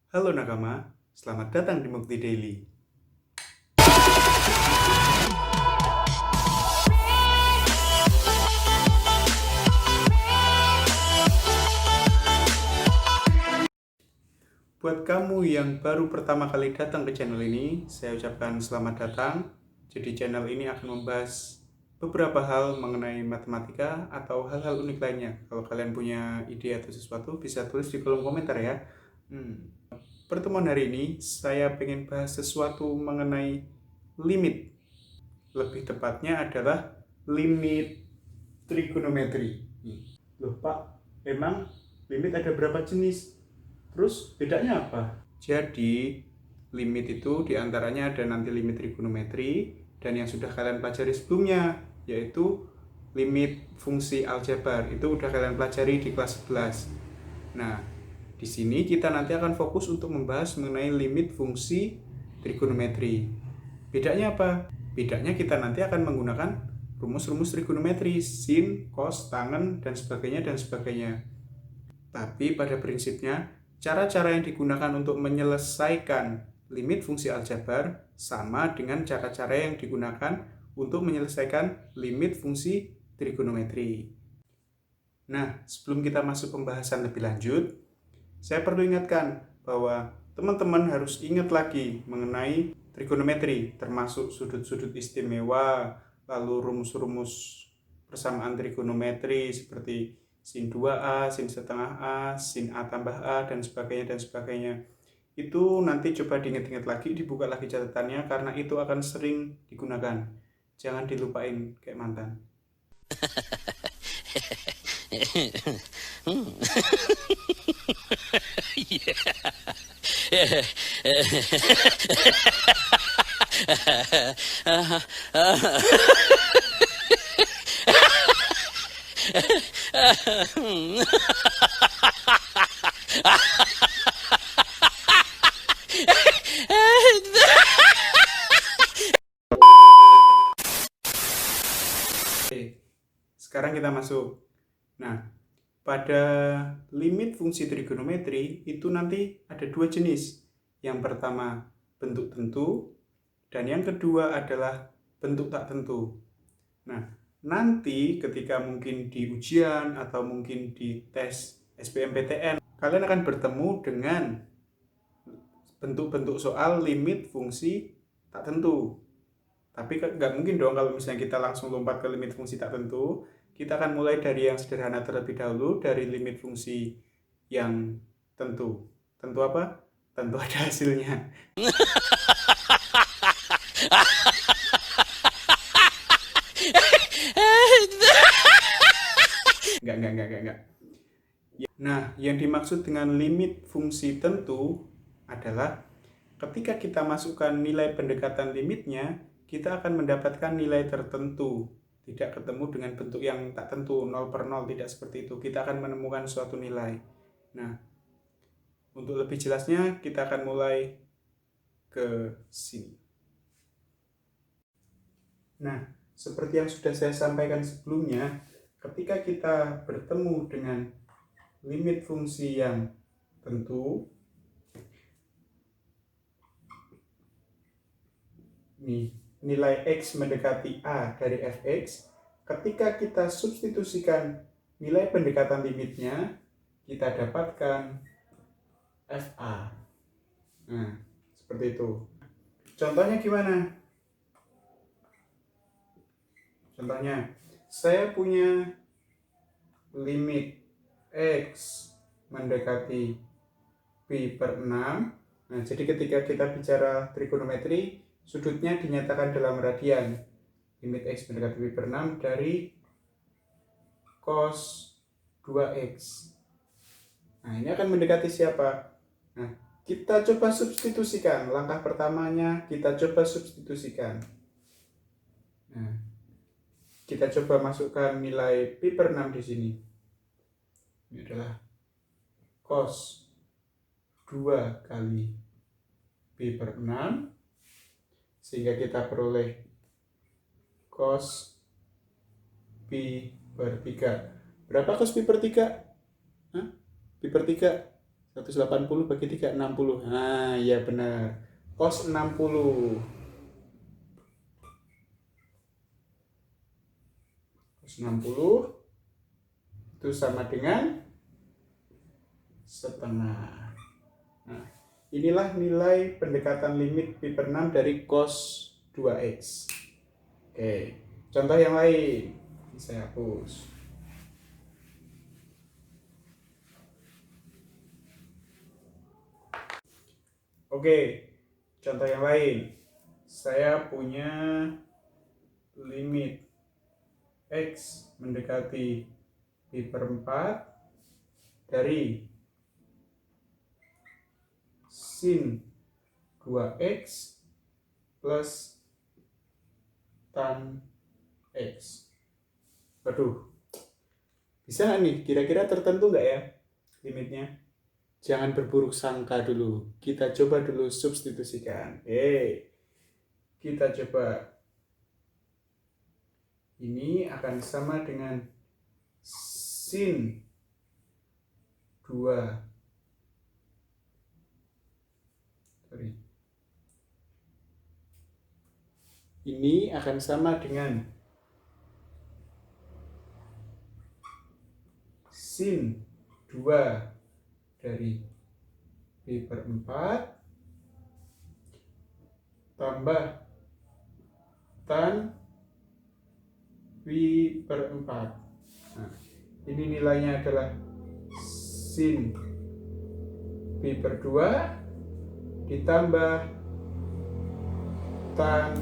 Halo nakama, selamat datang di Mukti Daily. Buat kamu yang baru pertama kali datang ke channel ini, saya ucapkan selamat datang. Jadi channel ini akan membahas beberapa hal mengenai matematika atau hal-hal unik lainnya. Kalau kalian punya ide atau sesuatu, bisa tulis di kolom komentar ya. Pertemuan hari ini, saya pengen bahas sesuatu mengenai limit. Lebih tepatnya adalah limit trigonometri. Loh Pak, emang limit ada berapa jenis? Terus bedanya apa? Jadi limit itu diantaranya ada nanti limit trigonometri dan yang sudah kalian pelajari sebelumnya, yaitu limit fungsi aljabar. Itu udah kalian pelajari di kelas 11. Nah, di sini kita nanti akan fokus untuk membahas mengenai limit fungsi trigonometri. Bedanya apa? Bedanya kita nanti akan menggunakan rumus-rumus trigonometri, sin, cos, tangen, dan sebagainya, dan sebagainya. Tapi pada prinsipnya, cara-cara yang digunakan untuk menyelesaikan limit fungsi aljabar sama dengan cara-cara yang digunakan untuk menyelesaikan limit fungsi trigonometri. Nah, sebelum kita masuk pembahasan lebih lanjut, saya perlu ingatkan bahwa teman-teman harus ingat lagi mengenai trigonometri, termasuk sudut-sudut istimewa, lalu rumus-rumus persamaan trigonometri seperti sin 2A, sin setengah A, sin A tambah A, dan sebagainya, dan sebagainya. Itu nanti coba diingat-ingat lagi, dibuka lagi catatannya, karena itu akan sering digunakan. Jangan dilupain kayak mantan. Oke, sekarang kita masuk. Nah, pada limit fungsi trigonometri itu nanti ada dua jenis. Yang pertama bentuk tentu dan yang kedua adalah bentuk tak tentu. Nah, nanti ketika mungkin di ujian atau mungkin di tes SBMPTN, kalian akan bertemu dengan bentuk-bentuk soal limit fungsi tak tentu. Tapi nggak mungkin dong kalau misalnya kita langsung lompat ke limit fungsi tak tentu. Kita akan mulai dari yang sederhana terlebih dahulu, dari limit fungsi yang tentu. Tentu apa? Tentu ada hasilnya. Enggak. Nah, yang dimaksud dengan limit fungsi tentu adalah ketika kita masukkan nilai pendekatan limitnya, kita akan mendapatkan nilai tertentu. Tidak ketemu dengan bentuk yang tak tentu, 0 per 0, tidak seperti itu. Kita akan menemukan suatu nilai. Nah, untuk lebih jelasnya, kita akan mulai ke sini. Nah, seperti yang sudah saya sampaikan sebelumnya, ketika kita bertemu dengan limit fungsi yang tentu, nih, nilai X mendekati A dari Fx, ketika kita substitusikan nilai pendekatan limitnya, kita dapatkan Fa. Nah, seperti itu. Contohnya gimana? Contohnya, saya punya limit X mendekati pi per 6. Nah, jadi ketika kita bicara trigonometri, sudutnya dinyatakan dalam radian. Limit X mendekati pi per 6 dari cos 2X. Nah, ini akan mendekati siapa? Nah, kita coba substitusikan. Langkah pertamanya kita coba substitusikan. Nah, kita coba masukkan nilai pi per 6 di sini. Ini adalah cos 2 kali pi per 6, sehingga kita peroleh cos pi per 3. Berapa cos pi per 3? Pi per 3? 180 bagi 3, 60. Nah, iya benar. Cos 60. Cos 60 itu sama dengan setengah. Nah, inilah nilai pendekatan limit pi per 6 dari cos 2x. Oke, contoh yang lain. Ini saya hapus. Oke, contoh yang lain. Saya punya limit x mendekati pi per 4 dari sin 2x plus tan x. Waduh, bisa nggak nih? Kira-kira tertentu nggak ya limitnya? Jangan berburuk sangka dulu. Kita coba dulu substitusikan. Kita coba. Ini akan sama dengan sin 2. Ini akan sama dengan sin 2 dari pi per 4 tambah tan pi per 4. Nah, ini nilainya adalah sin pi per 2 ditambah tan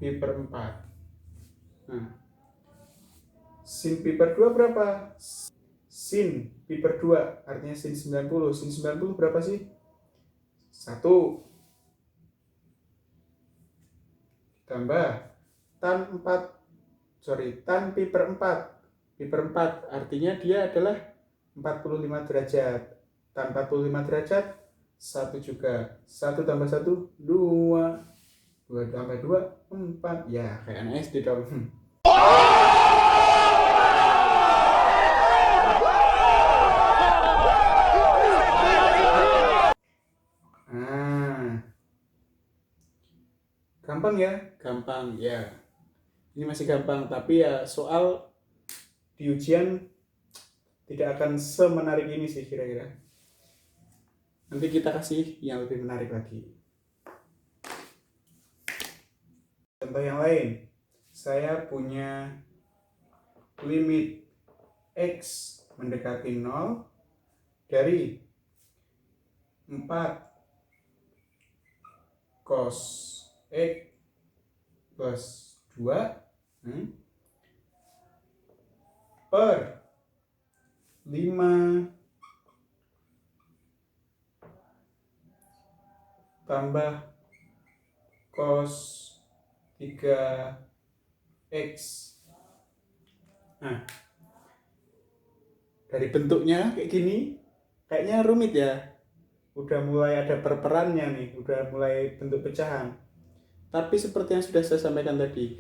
pi per 4. Nah, sin pi per 2 berapa? Sin pi per 2 artinya sin 90. Sin 90 berapa sih? 1 tambah tan pi per 4. Pi per 4 artinya dia adalah 45 derajat. Tan 45 derajat 1 juga. 1 tambah 1 2. 2 tambah 2 4. Ya, kayak anak SD dong. Gampang ya? Gampang ya. Ini masih gampang, tapi ya soal di ujian tidak akan semenarik ini sih kira-kira. Nanti kita kasih yang lebih menarik lagi. Contoh yang lain. Saya punya limit x mendekati 0 dari 4 cos x plus 2 per 5 tambah cos 3x. Nah, dari bentuknya kayak gini, kayaknya rumit ya. Udah mulai ada perperannya nih, udah mulai bentuk pecahan. Tapi seperti yang sudah saya sampaikan tadi,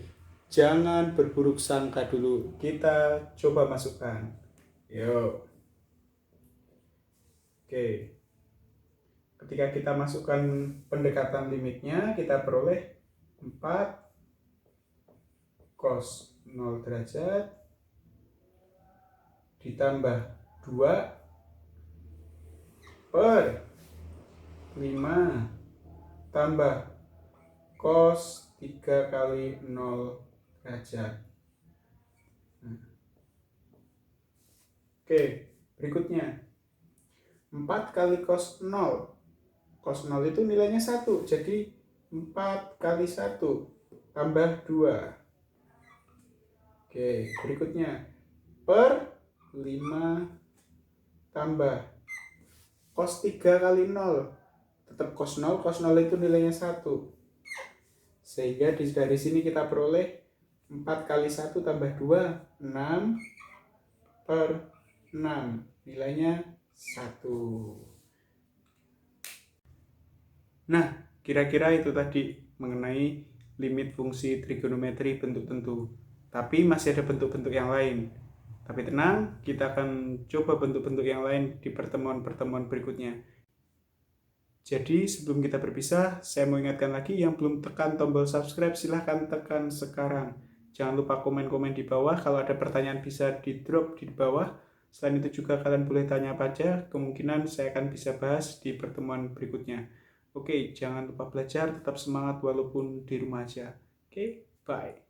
jangan berburuk sangka dulu. Kita coba masukkan. Yuk. Oke. Ketika kita masukkan pendekatan limitnya, kita peroleh 4 cos 0 derajat ditambah 2 per 5 tambah cos 3 kali 0 derajat. Oke, berikutnya 4 kali cos 0. Cos 0 itu nilainya 1, jadi 4 kali 1 tambah 2. Oke, berikutnya per 5 tambah cos 3 kali 0. Tetap cos 0 itu nilainya 1. Sehingga dari sini kita peroleh 4 kali 1 tambah 2, 6 per 6. Nilainya 1. Nah, kira-kira itu tadi mengenai limit fungsi trigonometri bentuk tentu. Tapi masih ada bentuk-bentuk yang lain. Tapi tenang, kita akan coba bentuk-bentuk yang lain di pertemuan-pertemuan berikutnya. Jadi sebelum kita berpisah, saya mau ingatkan lagi yang belum tekan tombol subscribe, silahkan tekan sekarang. Jangan lupa komen-komen di bawah, kalau ada pertanyaan bisa di drop di bawah. Selain itu juga kalian boleh tanya apa aja, kemungkinan saya akan bisa bahas di pertemuan berikutnya. Oke, jangan lupa belajar, tetap semangat walaupun di rumah aja. Oke, bye.